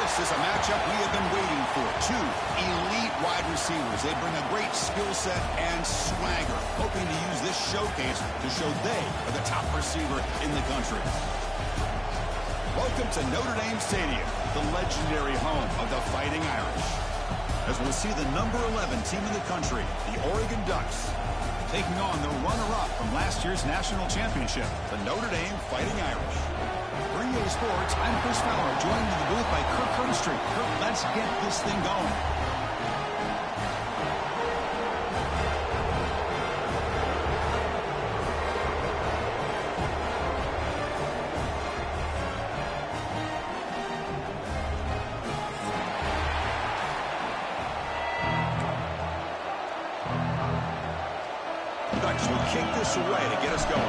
This is a matchup we have been waiting for. Two elite wide receivers. They bring a great skill set and swagger, hoping to use this showcase to show they are the top receiver in the country. Welcome to Notre Dame Stadium, the legendary home of the Fighting Irish. As we'll see the number 11 team in the country, the Oregon Ducks, taking on the runner-up from last year's national championship, the Notre Dame Fighting Irish. For EA Sports, I'm Chris Fowler, joined in the booth by Kirk Herbstreit. Kirk, let's get this thing going. Ducks will kick this away to get us going.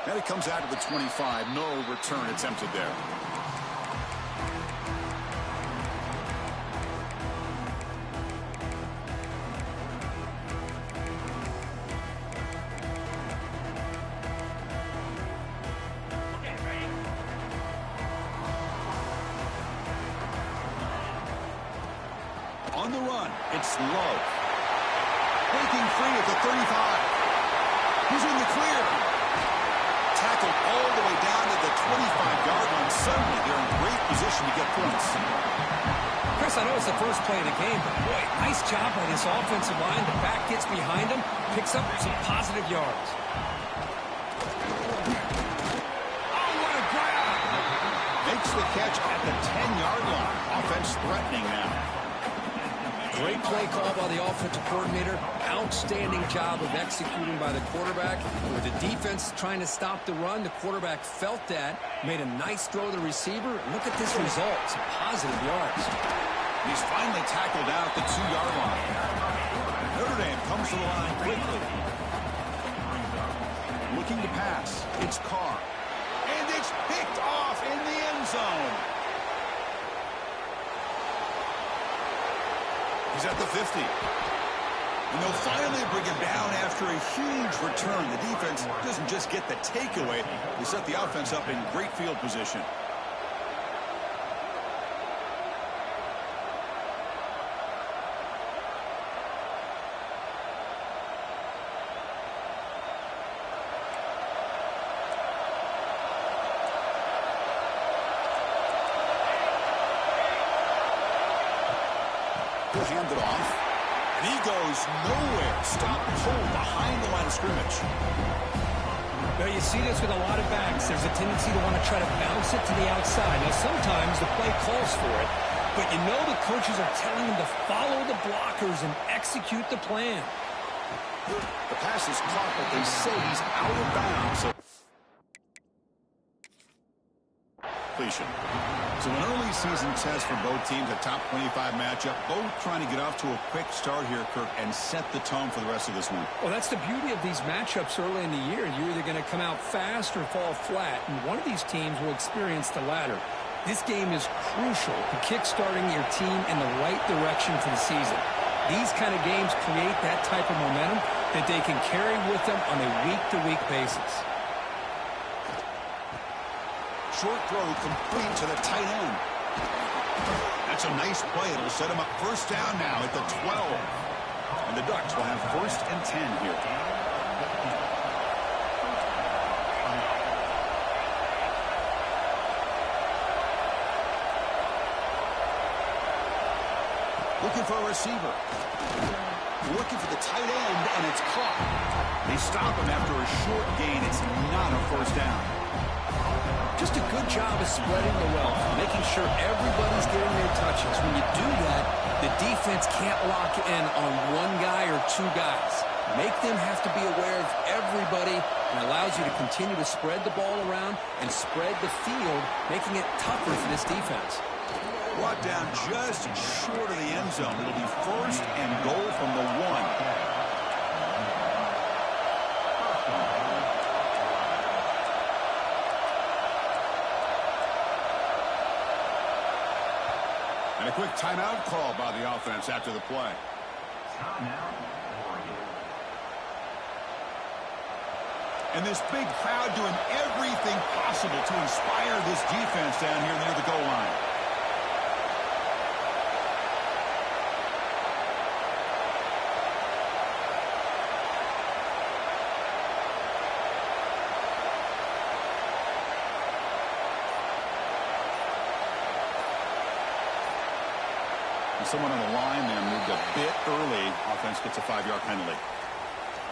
And it comes out to the 25. No return attempted there. On the run, it's low. Breaking free at the 35. He's in the clear. Tackled all the way down to the 25-yard line. Suddenly, they're in great position to get points. Chris, I know it's the first play of the game, but boy, nice job by this offensive line. The back gets behind him, picks up some positive yards. Oh, what a grab! Makes the catch at the 10-yard line. Offense threatening now. Great play call by the offensive coordinator. Outstanding job of executing by the quarterback. With the defense trying to stop the run, the quarterback felt that, made a nice throw to the receiver. Look at this result. Some positive yards. He's finally tackled out the 2-yard line. Notre Dame comes to the line quickly. Looking to pass. It's Carr. And it's picked off in the end zone. He's at the 50. And they'll finally bring him down after a huge return. The defense doesn't just get the takeaway. They set the offense up in great field position. He'll hand it off. And he goes nowhere. Stop pull behind the line of scrimmage. Well, you see this with a lot of backs. There's a tendency to want to try to bounce it to the outside. Now, sometimes the play calls for it, but you know the coaches are telling him to follow the blockers and execute the plan. The pass is caught, but they say he's out of bounds. So an early season test for both teams, a top 25 matchup, both trying to get off to a quick start here, Kirk, and set the tone for the rest of this one. Well, that's the beauty of these matchups early in the year. You're either going to come out fast or fall flat, and one of these teams will experience the latter. This game is crucial to kick-starting your team in the right direction for the season. These kind of games create that type of momentum that they can carry with them on a week-to-week basis. Short throw complete to the tight end. That's a nice play. It'll set him up first down now at the 12. And the Ducks will have first and 10 here. Looking for a receiver. Looking for the tight end, and it's caught. They stop him after a short gain. It's not a first down. Just a good job of spreading the wealth, making sure everybody's getting their touches. When you do that, the defense can't lock in on one guy or two guys. Make them have to be aware of everybody, and allows you to continue to spread the ball around and spread the field, making it tougher for this defense. Brought down just short of the end zone. It'll be first and goal from the 1. And a quick timeout call by the offense after the play. And this big crowd doing everything possible to inspire this defense down here near the goal line. Someone on the line there moved a bit early. Offense gets a 5-yard penalty.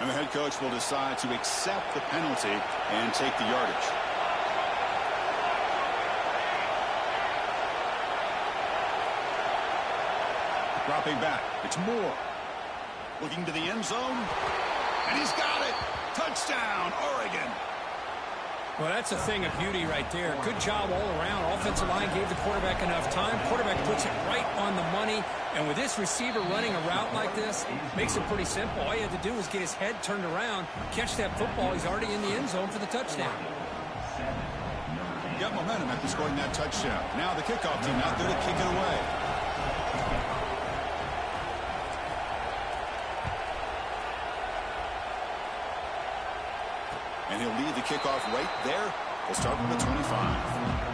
And the head coach will decide to accept the penalty and take the yardage. Dropping back. It's Moore. Looking to the end zone. And he's got it. Touchdown, Oregon. Well, that's a thing of beauty right there. Good job all around. Offensive line gave the quarterback enough time. Quarterback puts it right on the money. And with this receiver running a route like this, makes it pretty simple. All you had to do was get his head turned around, catch that football. He's already in the end zone for the touchdown. Got momentum after scoring that touchdown. Now the kickoff team out there to kick it away. And he'll lead the kickoff right there. We'll start from the 25.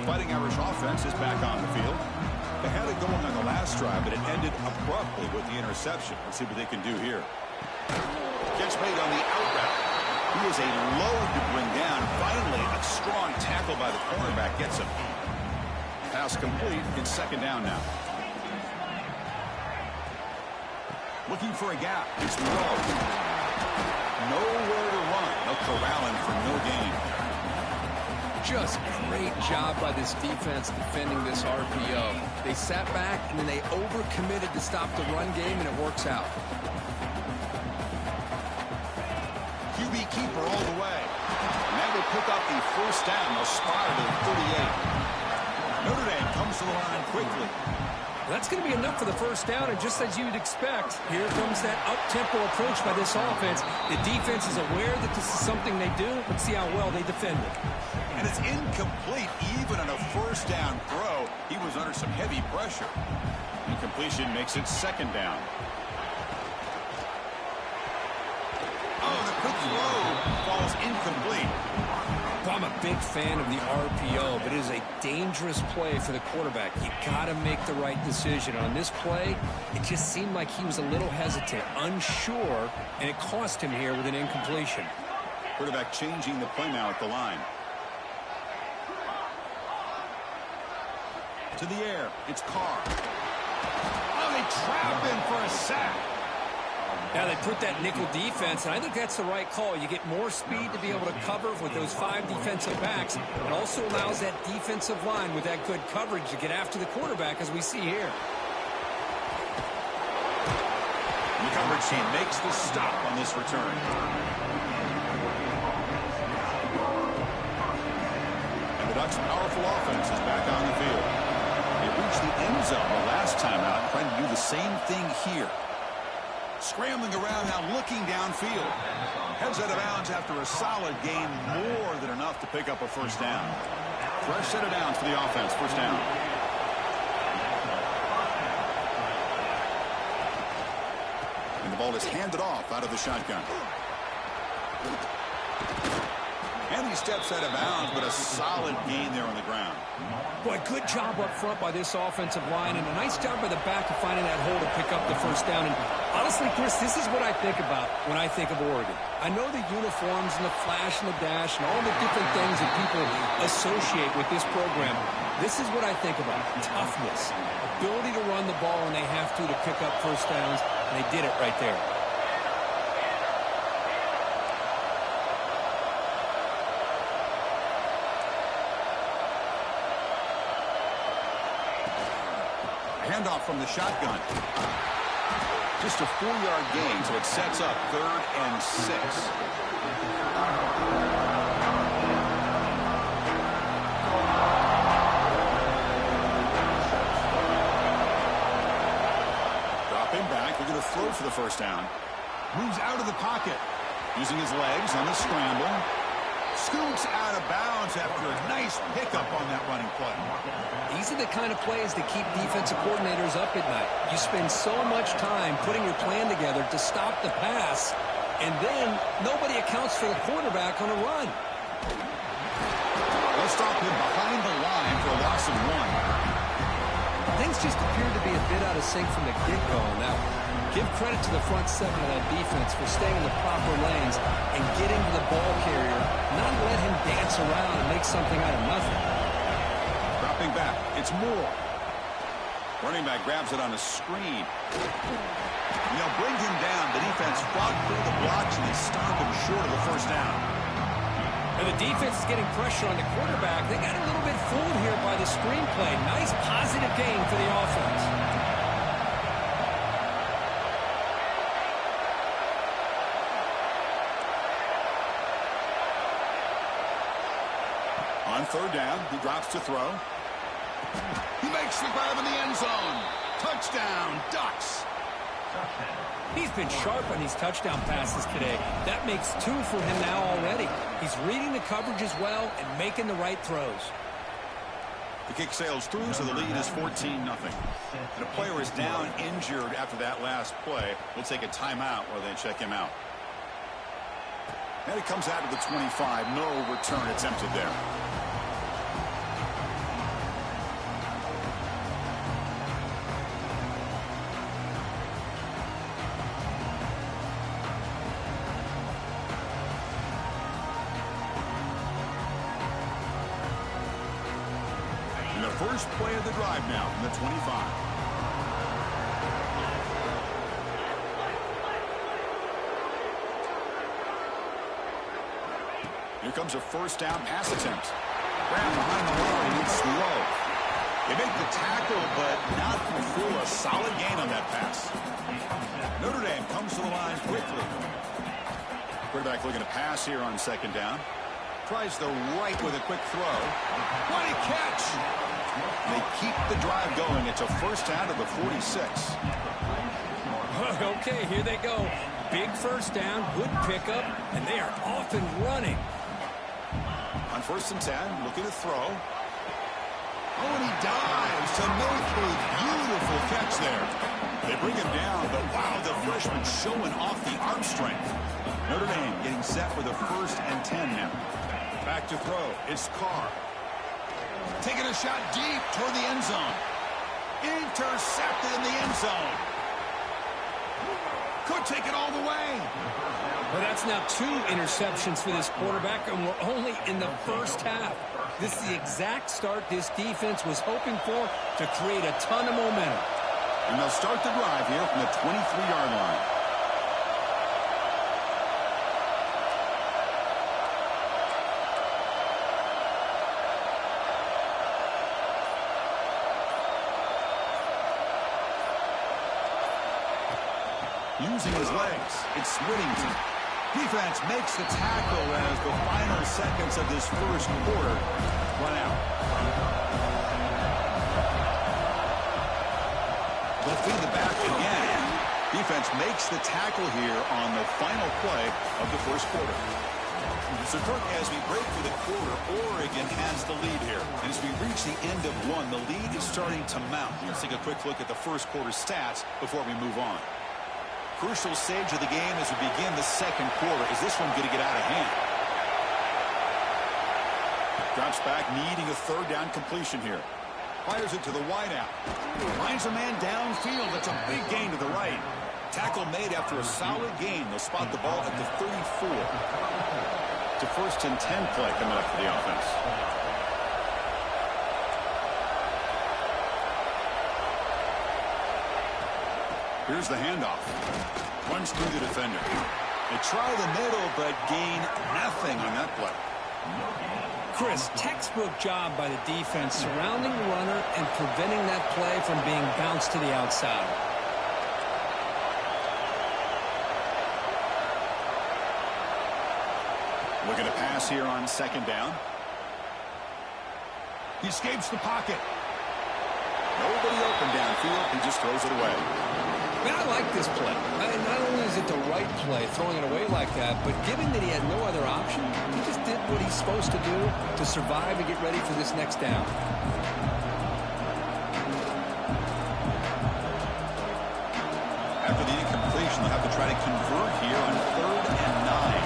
Fighting Irish offense is back on the field. They had it going on the last drive, but it ended abruptly with the interception. Let's see what they can do here. Catch made on the out route. He is a load to bring down. Finally, a strong tackle by the cornerback gets him. Pass complete. It's second down now. Looking for a gap. It's low. Nowhere to run. No corralling for no gain. Just great job by this defense defending this RPO. They sat back, and then they overcommitted to stop the run game, and it works out. QB keeper all the way. And that will pick up the first down. They'll spot it at 38. Notre Dame comes to the line quickly. That's going to be enough for the first down, and just as you'd expect, here comes that up-tempo approach by this offense. The defense is aware that this is something they do. Let's see how well they defend it. And it's incomplete even on a first down throw. He was under some heavy pressure. Incompletion makes it second down. Oh, the quick throw falls incomplete. Well, I'm a big fan of the RPO, but it is a dangerous play for the quarterback. You got to make the right decision. On this play, it just seemed like he was a little hesitant, unsure, and it cost him here with an incompletion. Quarterback changing the play now at the line. To the air, it's Carr. Oh, they trap him for a sack. Now they put that nickel defense, and I think that's the right call. You get more speed to be able to cover with those 5 defensive backs. It also allows that defensive line with that good coverage to get after the quarterback, as we see here. The coverage team makes the stop on this return. And the Ducks' powerful offense is back on the field. They reached the end zone the last time out, trying to do the same thing here. Scrambling around now, looking downfield. Heads out of bounds after a solid gain, more than enough to pick up a first down. Fresh set of downs for the offense, first down. And the ball is handed off out of the shotgun. And he steps out of bounds, but a solid gain there on the ground. Boy, good job up front by this offensive line, and a nice job by the back of finding that hole to pick up the first down. And honestly, Chris, this is what I think about when I think of Oregon. I know the uniforms and the flash and the dash and all the different things that people associate with this program. This is what I think about. Toughness, ability to run the ball when they have to pick up first downs, and they did it right there. Handoff from the shotgun. Just a 4-yard gain, so it sets up 3rd and 6. Dropping back, they're going to throw for the first down. Moves out of the pocket, using his legs on the scramble. Scoots out of bounds after a nice pickup on that running play. These are the kind of plays that keep defensive coordinators up at night. You spend so much time putting your plan together to stop the pass, and then nobody accounts for the quarterback on a run. They'll stop him behind the line for a loss of 1. Things just appeared to be a bit out of sync from the get-go on that one. Give credit to the front seven of that defense for staying in the proper lanes and getting to the ball carrier, not let him dance around and make something out of nothing. Dropping back, it's Moore. Running back grabs it on a screen. They'll bring him down. The defense fought through the blocks, and they stopped him short of the first down. And the defense is getting pressure on the quarterback. They got a little bit fooled here by the screenplay. Nice positive gain for the offense. On third down, he drops to throw. He makes the grab in the end zone. Touchdown, Ducks. He's been sharp on these touchdown passes today. That makes 2 for him now already. He's reading the coverage as well and making the right throws. The kick sails through, so the lead is 14-0. And a player is down injured after that last play. We'll take a timeout while they check him out. And it comes out to the 25. No return attempted there. First play of the drive now from the 25. Here comes a first down pass attempt. Grab behind the line. It's slow. They make the tackle, but not fulfill a solid gain on that pass. Notre Dame comes to the line quickly. Quarterback looking to pass here on second down. Tries the right with a quick throw. What a catch! They keep the drive going. It's a first down to the 46. Okay, here they go. Big first down, good pickup, and they are off and running. On first and 10, looking to throw. Oh, and he dives to make a beautiful catch there. They bring him down, but wow, the freshman showing off the arm strength. Notre Dame getting set with a first and 10 now. Back to throw. It's Carr. Taking a shot deep toward the end zone. Intercepted in the end zone. Could take it all the way. Well, that's now 2 interceptions for this quarterback, and we're only in the first half. This is the exact start this defense was hoping for to create a ton of momentum. And they'll start the drive here from the 23-yard line. Using his legs, it's Whittington. Defense makes the tackle as the final seconds of this first quarter run out. They'll feed the back again. Defense makes the tackle here on the final play of the first quarter. So, Kirk, as we break for the quarter, Oregon has the lead here. And as we reach the end of one, the lead is starting to mount. Let's take a quick look at the first quarter stats before we move on. Crucial stage of the game as we begin the second quarter. Is this one going to get out of hand? Drops back, needing a third down completion here. Fires it to the wideout. Finds a man downfield. That's a big gain to the right. Tackle made after a solid gain. They'll spot the ball at the 34. It's a first and 10 play coming up for the offense. Here's the handoff. Runs through the defender. They try the middle, but gain nothing on that play. Chris, textbook job by the defense surrounding the runner and preventing that play from being bounced to the outside. Looking to pass here on second down. He escapes the pocket. Nobody open downfield. He just throws it away. Man, I like this play. Not only is it the right play, throwing it away like that, but given that he had no other option, he just did what he's supposed to do to survive and get ready for this next down. After the incompletion, they'll have to try to convert here on 3rd and 9.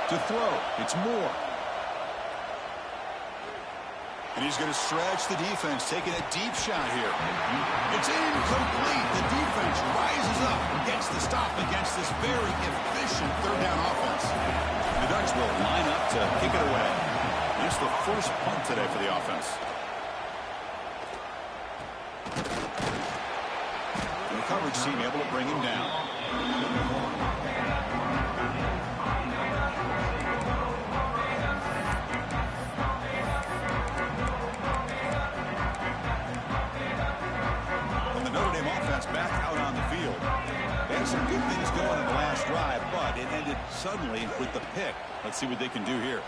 To throw, it's Moore. And he's going to stretch the defense, taking a deep shot here. It's incomplete. The defense rises up and gets the stop against this very efficient 3rd down offense. The Ducks will line up to kick it away. That's the first punt today for the offense. And the coverage team able to bring him down. Back out on the field. They had some good things going in the last drive, but it ended suddenly with the pick. Let's see what they can do here.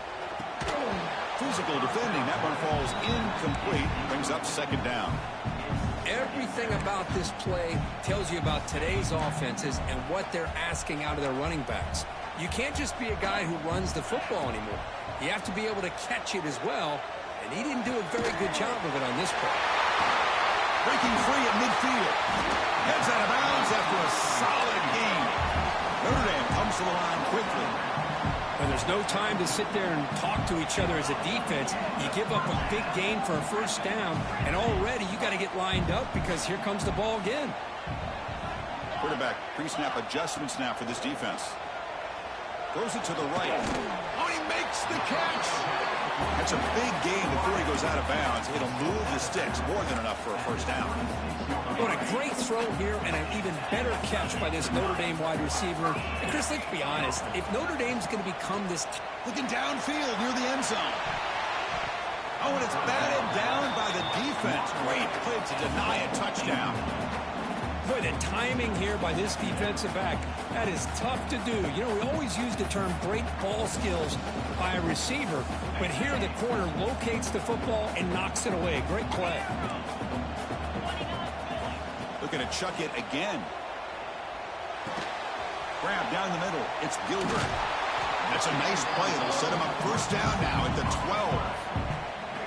Physical defending. That one falls incomplete. Brings up 2nd down. Everything about this play tells you about today's offenses and what they're asking out of their running backs. You can't just be a guy who runs the football anymore. You have to be able to catch it as well, and he didn't do a very good job of it on this play. Breaking free at midfield. Heads out of bounds after a solid gain. Notre Dame comes to the line quickly. And there's no time to sit there and talk to each other as a defense. You give up a big gain for a 1st down, and already you got to get lined up because here comes the ball again. Quarterback pre-snap adjustments now for this defense. Throws it to the right. Oh, he makes the catch. That's a big gain before he goes out of bounds. It'll move the sticks more than enough for a 1st down. What a great throw here and an even better catch by this Notre Dame wide receiver. And Chris, let's be honest. If Notre Dame's going to become this... Looking downfield near the end zone. Oh, and it's batted down by the defense. Great play to deny a touchdown. Boy, the timing here by this defensive back, that is tough to do. You know, we always use the term great ball skills by a receiver, but here the corner locates the football and knocks it away. Great play. Looking to chuck it again. Grab down the middle. It's Gilbert. That's a nice play. It'll set him up 1st down now at the 12.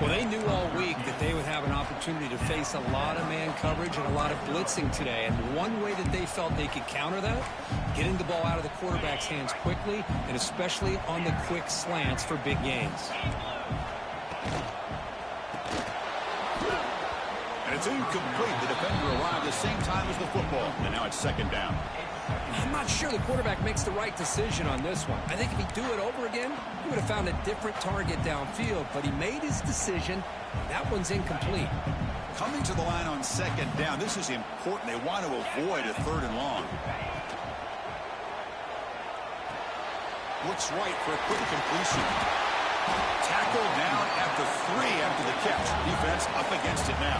Well, they knew all week that they would have an opportunity to face a lot of man coverage and a lot of blitzing today. And one way that they felt they could counter that, getting the ball out of the quarterback's hands quickly, and especially on the quick slants for big gains. And it's incomplete. The defender arrived the same time as the football. And now it's 2nd down. I'm not sure the quarterback makes the right decision on this one. I think if he'd do it over again, he would have found a different target downfield, but he made his decision. That one's incomplete. Coming to the line on 2nd down, this is important. They want to avoid a 3rd and long. Looks right for a quick completion. Tackled down at the 3 after the catch. Defense up against it now.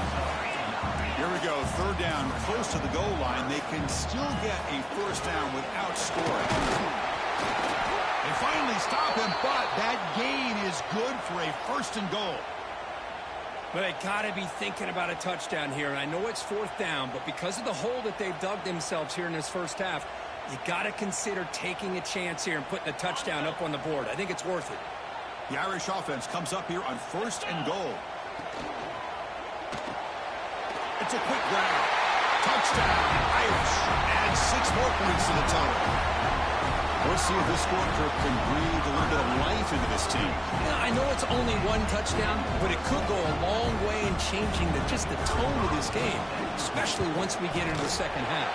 Here we go, 3rd down, close to the goal line. They can still get a 1st down without scoring. They finally stop him, but that gain is good for a 1st and goal. But they got to be thinking about a touchdown here. And I know it's 4th down, but because of the hole that they've dug themselves here in this 1st half, you got to consider taking a chance here and putting a touchdown up on the board. I think it's worth it. The Irish offense comes up here on 1st and goal. It's a quick grab. Touchdown, Irish. Adds 6 more points to the total. Let's see if this score can breathe a little bit of life into this team. Yeah, I know it's only 1 touchdown, but it could go a long way in changing just the tone of this game, especially once we get into the 2nd half.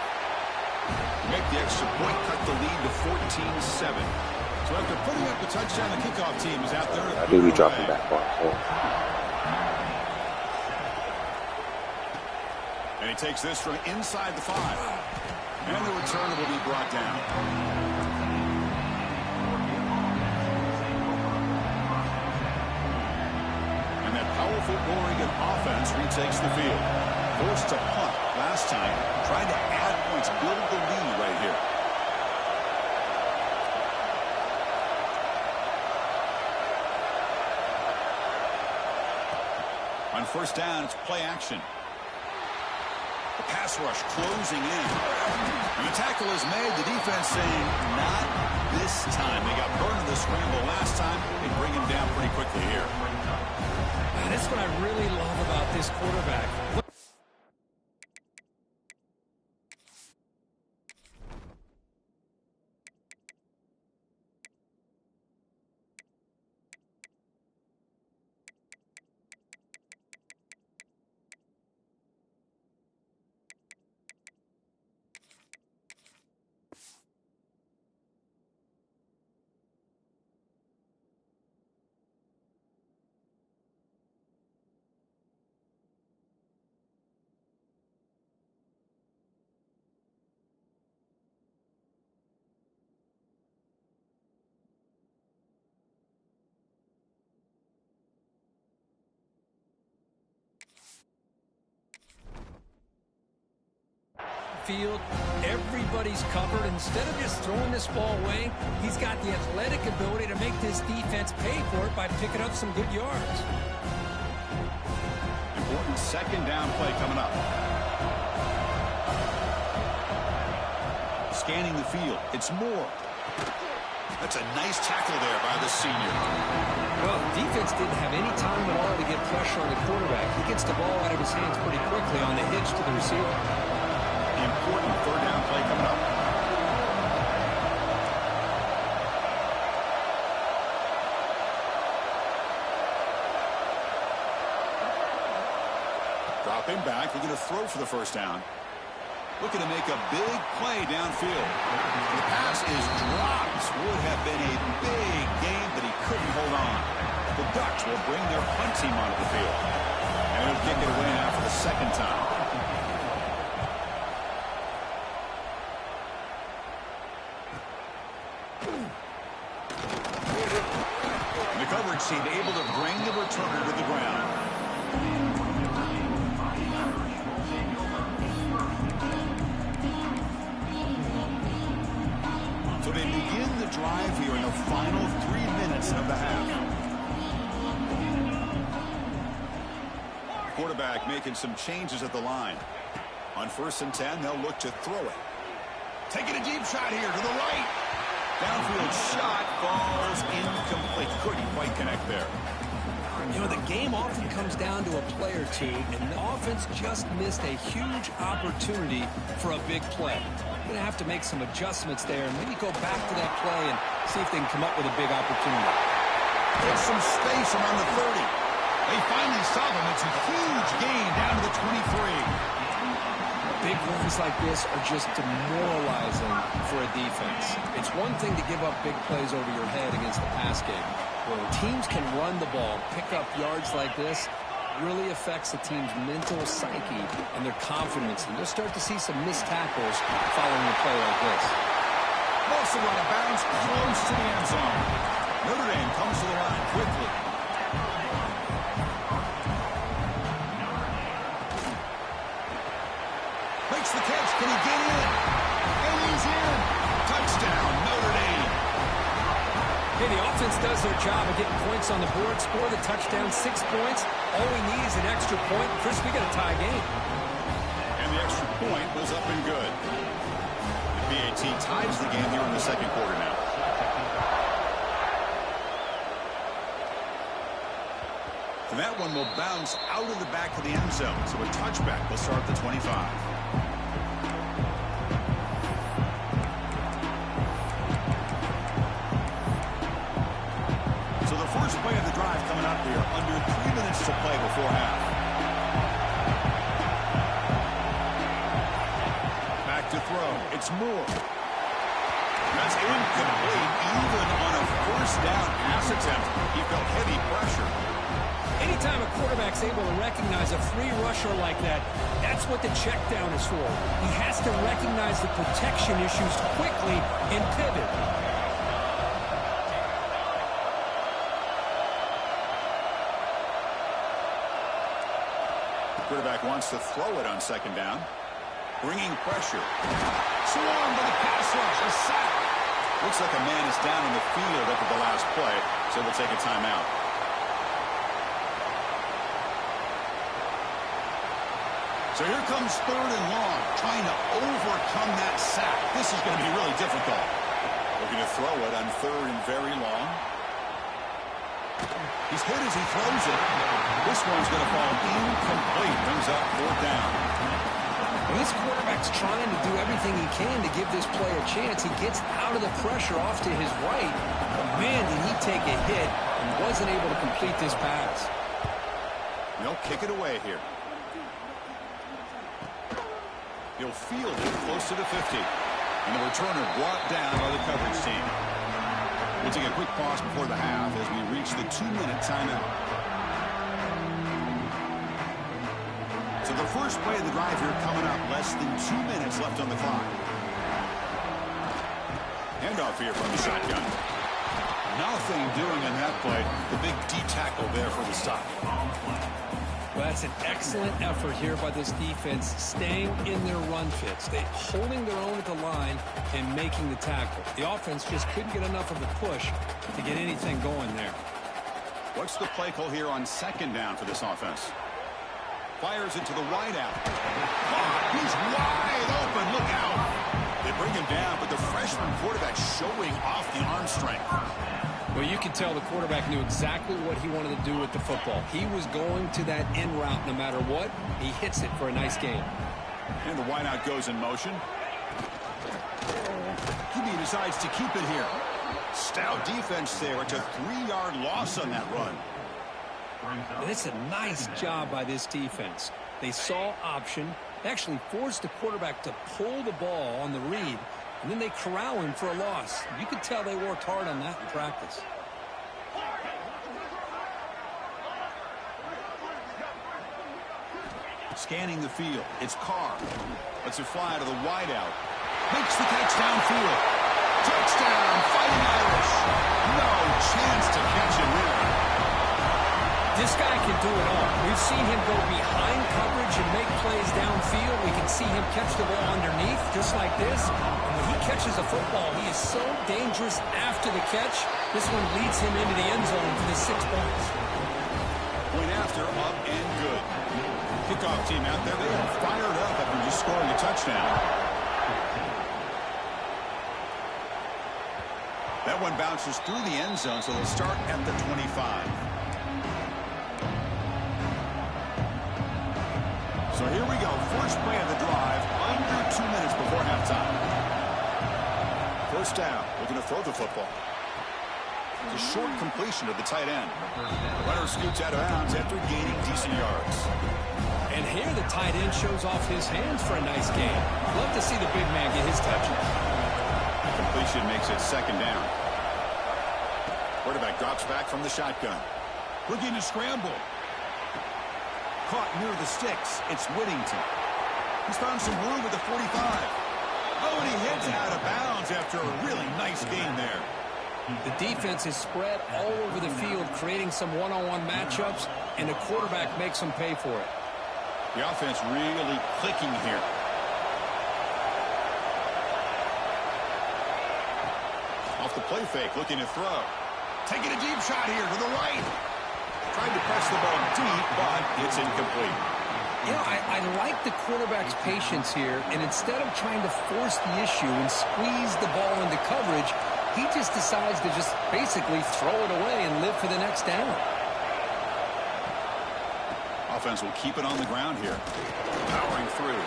Make the extra point, cut the lead to 14-7. So after putting up the touchdown, the kickoff team is out there. I do be dropping that far. So. And he takes this from inside the 5. And the return will be brought down. And that powerful Oregon offense retakes the field. Forced to punt last time. Trying to add points, build the lead right here. On first down, it's play action. The pass rush closing in. And the tackle is made. The defense saying, not this time. They got burned in the scramble last time. They bring him down pretty quickly here. That's what I really love about this quarterback. Field, everybody's covered. Instead of just throwing this ball away, he's got the athletic ability to make this defense pay for it by picking up some good yards. Important second down play coming up. Scanning the field, it's Moore. That's a nice tackle there by the senior. Well, the defense didn't have any time at all to get pressure on the quarterback. He gets the ball out of his hands pretty quickly on the hitch to the receiver. Important third down play coming up. Dropping back, looking to throw for the first down. Looking to make a big play downfield. The pass is dropped. Would have been a big game, but he couldn't hold on. The Ducks will bring their punt team onto the field. And they'll kick it away now for the second time. The coverage team able to bring the returner to the ground. So they begin the drive here in the final 3 minutes of the half. Quarterback making some changes at the line. On 1st and 10, they'll look to throw it. Taking a deep shot here to the right. Downfield shot falls incomplete. Couldn't quite connect there. You know, the game often comes down to a play or two, and the offense just missed a huge opportunity for a big play. Going to have to make some adjustments there and maybe go back to that play and see if they can come up with a big opportunity. There's some space around the 30. They finally solve him. It's a huge gain down to the 23. Big runs like this are just demoralizing for a defense. It's one thing to give up big plays over your head against the pass game. When teams can run the ball, pick up yards like this, really affects the team's mental psyche and their confidence. And you'll start to see some missed tackles following a play like this. Also out of bounds, close to the end zone. Notre Dame comes to the line quickly. Makes the catch. Can he get in? And he's in. Touchdown, Notre Dame. Hey, the offense does their job of getting points on the board, score the touchdown, 6 points. All we need is an extra point. Chris, we got a tie game. And the extra point was up and good. The BAT ties the game here in the second quarter now. And that one will bounce out of the back of the end zone. So a touchback will start at the 25. First play of the drive coming up here. Under 3 minutes to play before half. Back to throw. It's Moore. That's incomplete. Even on a first down pass attempt, he felt heavy pressure. Anytime a quarterback's able to recognize a free rusher like that, that's what the check down is for. He has to recognize the protection issues quickly and pivot. Quarterback wants to throw it on second down. Bringing pressure. Swarmed by the pass rush. A sack. Looks like a man is down in the field after the last play, so they'll take a timeout. So here comes 3rd and long, trying to overcome that sack. This is going to be really difficult. Looking to throw it on 3rd and very long. He's hit as he throws it. This one's going to fall incomplete. Brings up 4th down. Well, this quarterback's trying to do everything he can to give this play a chance. He gets out of the pressure off to his right. But man, did he take a hit and wasn't able to complete this pass. They'll kick it away here. He'll field it close to the 50. And the returner brought down by the coverage team. We'll take a quick pause before the half as we reach the 2-minute timeout. So the first play of the drive here coming up. Less than 2 minutes left on the clock. Handoff here from the shotgun. Nothing doing in that play. The big D tackle there for the stop. Well, that's an excellent effort here by this defense, staying in their run fits. They holding their own at the line and making the tackle. The offense just couldn't get enough of a push to get anything going there. What's the play call here on 2nd down for this offense? Fires it to the wide out. Oh, he's wide open. Look out. They bring him down, but the freshman quarterback showing off the arm strength. Well, you can tell the quarterback knew exactly what he wanted to do with the football. He was going to that in route no matter what. He hits it for a nice gain. And the wideout goes in motion. QB decides to keep it here. Stout defense there. It's a 3-yard loss on that run. And it's a nice job by this defense. They saw option. They actually forced the quarterback to pull the ball on the read. And then they corral him for a loss. You could tell they worked hard on that in practice. Scanning the field. It's Carr. Lets it fly to the wideout. Makes the catch downfield. Touchdown, Fighting Irish. No chance to catch him there. This guy can do it all. We've seen him go behind coverage and make plays downfield. We can see him catch the ball underneath, just like this. And when he catches a football, he is so dangerous after the catch. This one leads him into the end zone for the 6 points. Point after, up and good. Kickoff team out there, they are fired up after just scoring a touchdown. That one bounces through the end zone, so they'll start at the 25. So here we go. First play of the drive, under 2 minutes before halftime. First down, looking to throw the football. It's a short completion of the tight end. The runner scoots out of bounds after gaining decent yards. And here the tight end shows off his hands for a nice gain. Love to see the big man get his touches. The completion makes it 2nd down. Quarterback drops back from the shotgun. Looking to scramble. Caught near the sticks. It's Whittington. He's found some room at the 45. Oh, and he hits out of bounds after a really nice game there. The defense is spread all over the field, creating some one-on-one matchups, and the quarterback makes them pay for it. The offense really clicking here. Off the play fake, looking to throw. Taking a deep shot here to the right. Tried to press the ball deep, but it's incomplete. You know, I like the quarterback's patience here, and instead of trying to force the issue and squeeze the ball into coverage, he just decides to just basically throw it away and live for the next down. Offense will keep it on the ground here. Powering through.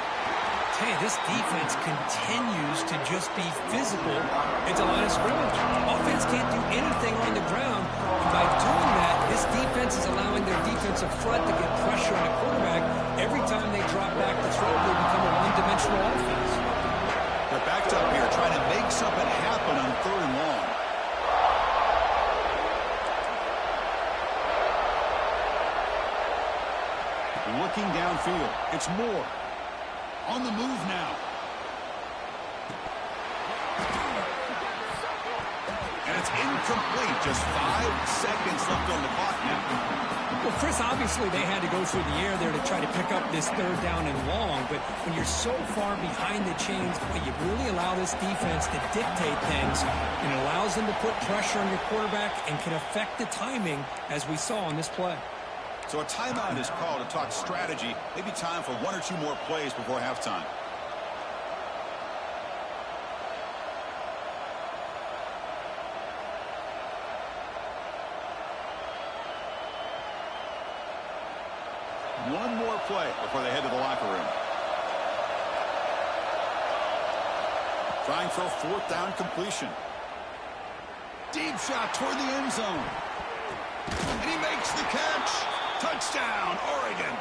Hey, this defense continues to just be physical into line of scrimmage. Offense can't do anything on the ground. And by doing that, this defense is allowing their defensive front to get pressure on the quarterback. Every time they drop back to throw, they become a one-dimensional offense. They're backed up here trying to make something happen on 3rd and long. Looking downfield. It's Moore. On the move now. And it's incomplete. Just 5 seconds left on the clock now. Well, Chris, obviously they had to go through the air there to try to pick up this 3rd down and long. But when you're so far behind the chains, you really allow this defense to dictate things. And it allows them to put pressure on your quarterback and can affect the timing, as we saw on this play. So a timeout is called to talk strategy. Maybe time for 1 or 2 more plays before halftime. One more play before they head to the locker room. Trying for a 4th down completion. Deep shot toward the end zone. And he makes the catch. Touchdown, Oregon.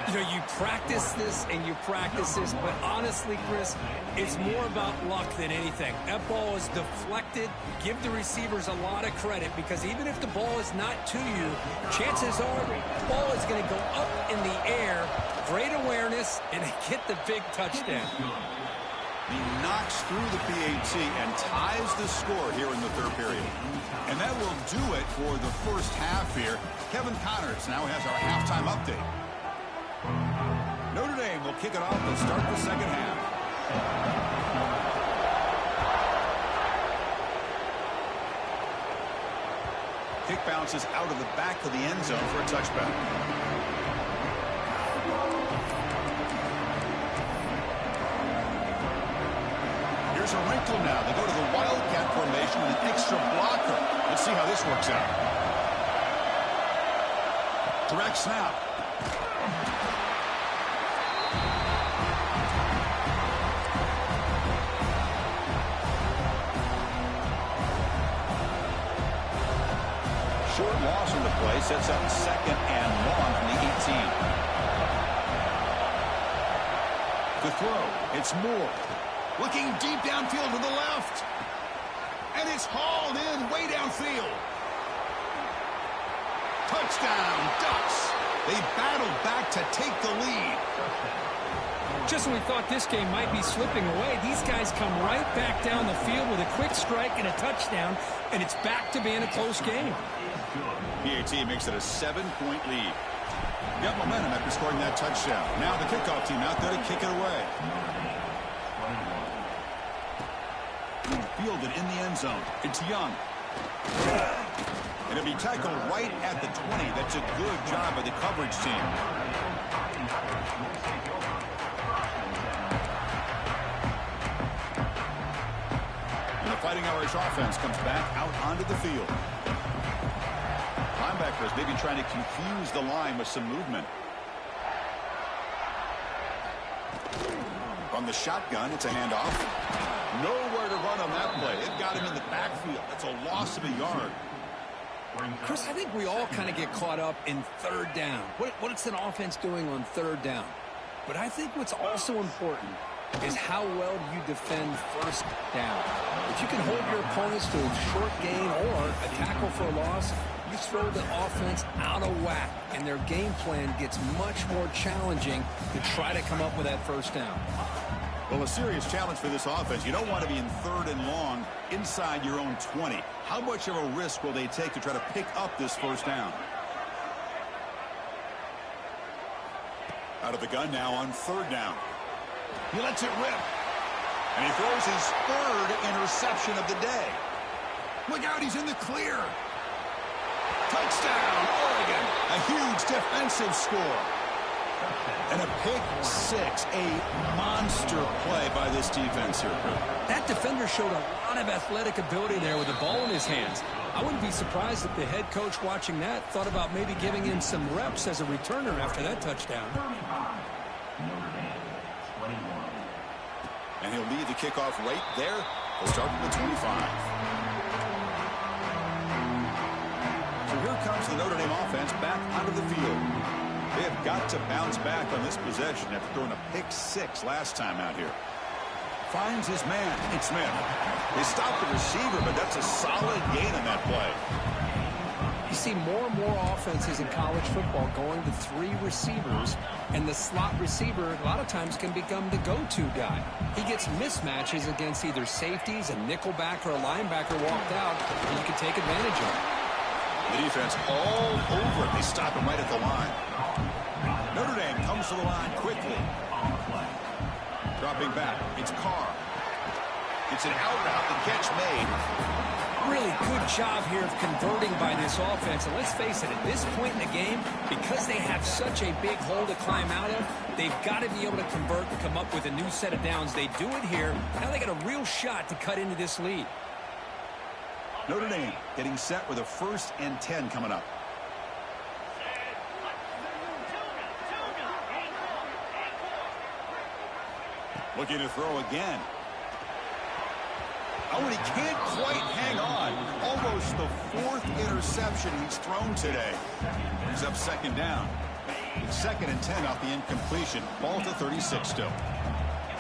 You know, you practice this and you practice this, but honestly, Chris, it's more about luck than anything. That ball is deflected. Give the receivers a lot of credit because even if the ball is not to you, chances are the ball is going to go up in the air. Great awareness, and they get the big touchdown. He knocks through the PAT and ties the score here in the 3rd period. And that will do it for the first half here. Kevin Connors now has our halftime update. Notre Dame will kick it off to start the second half. Kick bounces out of the back of the end zone for a touchback. Here's a wrinkle now. They go to the Wildcat formation with an extra blocker. Let's see how this works out. Direct snap. Short loss in the play sets up 2nd and long from the 18. The throw. It's Moore. Looking deep downfield to the left. And it's hauled in way downfield. Touchdown, Ducks. They battled back to take the lead. Just when we thought this game might be slipping away, these guys come right back down the field with a quick strike and a touchdown, and it's back to being a close game. PAT makes it a 7-point lead. Got momentum after scoring that touchdown. Now the kickoff team out there to kick it away. Fielded in the end zone. It's Young. And it'll be tackled right at the 20. That's a good job by the coverage team. And the Fighting Irish offense comes back out onto the field. Linebackers maybe trying to confuse the line with some movement. From the shotgun, it's a handoff. Nowhere to run on that play. It got him in the backfield. That's a loss of a yard. Chris, I think we all kind of get caught up in 3rd down. What's an offense doing on 3rd down? But I think what's also important is how well you defend 1st down. If you can hold your opponents to a short gain or a tackle for a loss, you throw the offense out of whack, and their game plan gets much more challenging to try to come up with that 1st down. Well, a serious challenge for this offense. You don't want to be in 3rd and long inside your own 20. How much of a risk will they take to try to pick up this 1st down? Out of the gun now on 3rd down. He lets it rip. And he throws his 3rd interception of the day. Look out, he's in the clear. Touchdown, Oregon. A huge defensive score. And a pick 6, a monster play by this defense here. That defender showed a lot of athletic ability there with the ball in his hands. I wouldn't be surprised if the head coach watching that thought about maybe giving him some reps as a returner after that touchdown. And he'll lead the kickoff right there. He'll start from the 25. So here comes the Notre Dame offense back onto the field. They have got to bounce back on this possession after throwing a pick 6 last time out here. Finds his man. It's Smith. They stopped the receiver, but that's a solid gain on that play. You see more and more offenses in college football going to 3 receivers, and the slot receiver a lot of times can become the go-to guy. He gets mismatches against either safeties, a nickelback, or a linebacker walked out, and you can take advantage of it. The defense all over it. They stop him right at the line. Notre Dame comes to the line quickly. Dropping back. It's Carr. It's an out route. The catch made. Really good job here of converting by this offense. And let's face it, at this point in the game, because they have such a big hole to climb out of, they've got to be able to convert and come up with a new set of downs. They do it here. Now they got a real shot to cut into this lead. Notre Dame getting set with a 1st and 10 coming up. Looking to throw again. Oh, and he can't quite hang on. Almost the 4th interception he's thrown today. He's up 2nd down. 2nd and 10 off the incompletion. Ball to 36 still.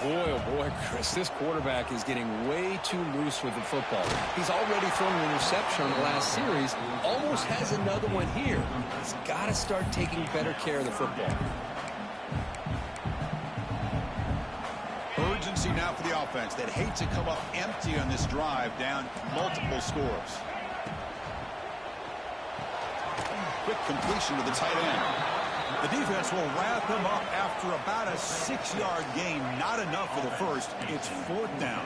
Boy, oh boy, Chris, this quarterback is getting way too loose with the football. He's already thrown an interception on the last series. Almost has another one here. He's got to start taking better care of the football. Urgency now for the offense that hate to come up empty on this drive, down multiple scores. Quick completion to the tight end. The defense will wrap him up after about a 6-yard gain. Not enough for the first. It's 4th down.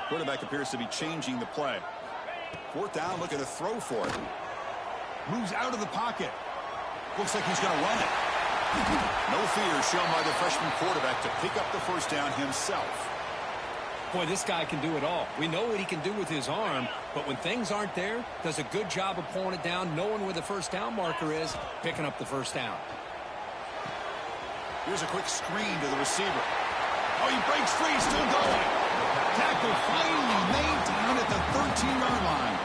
Quarterback appears to be changing the play. 4th down, looking to throw for it. Moves out of the pocket. Looks like he's going to run it. No fear shown by the freshman quarterback to pick up the 1st down himself. Boy, this guy can do it all. We know what he can do with his arm, but when things aren't there, does a good job of pulling it down, knowing where the 1st down marker is, picking up the 1st down. Here's a quick screen to the receiver. Oh, he breaks free, still going. Tackle finally made down at the 13-yard line.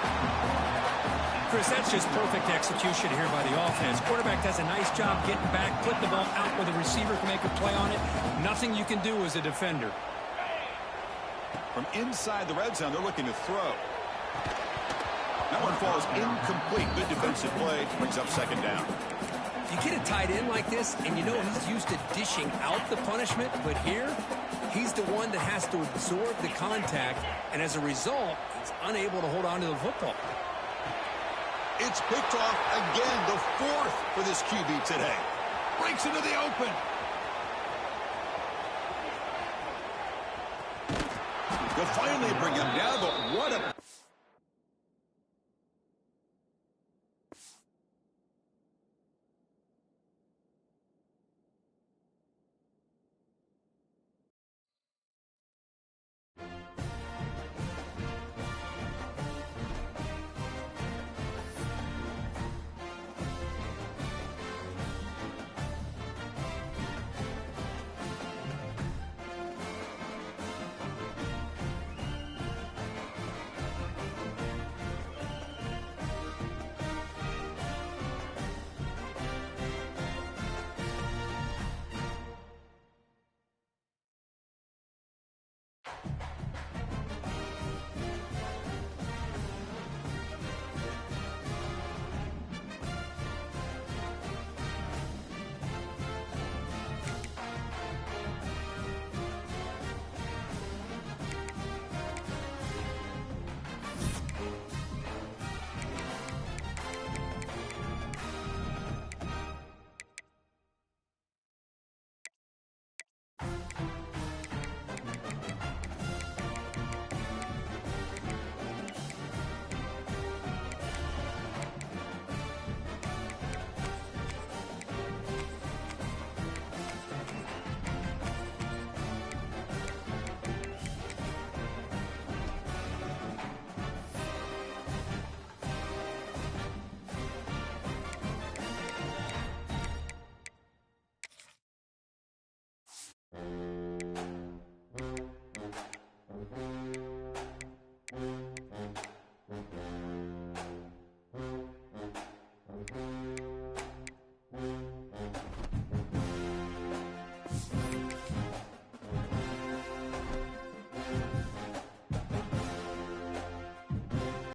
Chris, that's just perfect execution here by the offense. Quarterback does a nice job getting back, put the ball out where the receiver can make a play on it. Nothing you can do as a defender. From inside the red zone, they're looking to throw. That one falls incomplete. Good defensive play. Brings up 2nd down. You get a tight end like this, and you know he's used to dishing out the punishment, but here, he's the one that has to absorb the contact, and as a result, he's unable to hold on to the football. It's picked off again, the 4th for this QB today. Breaks into the open. They'll finally bring him down, but what a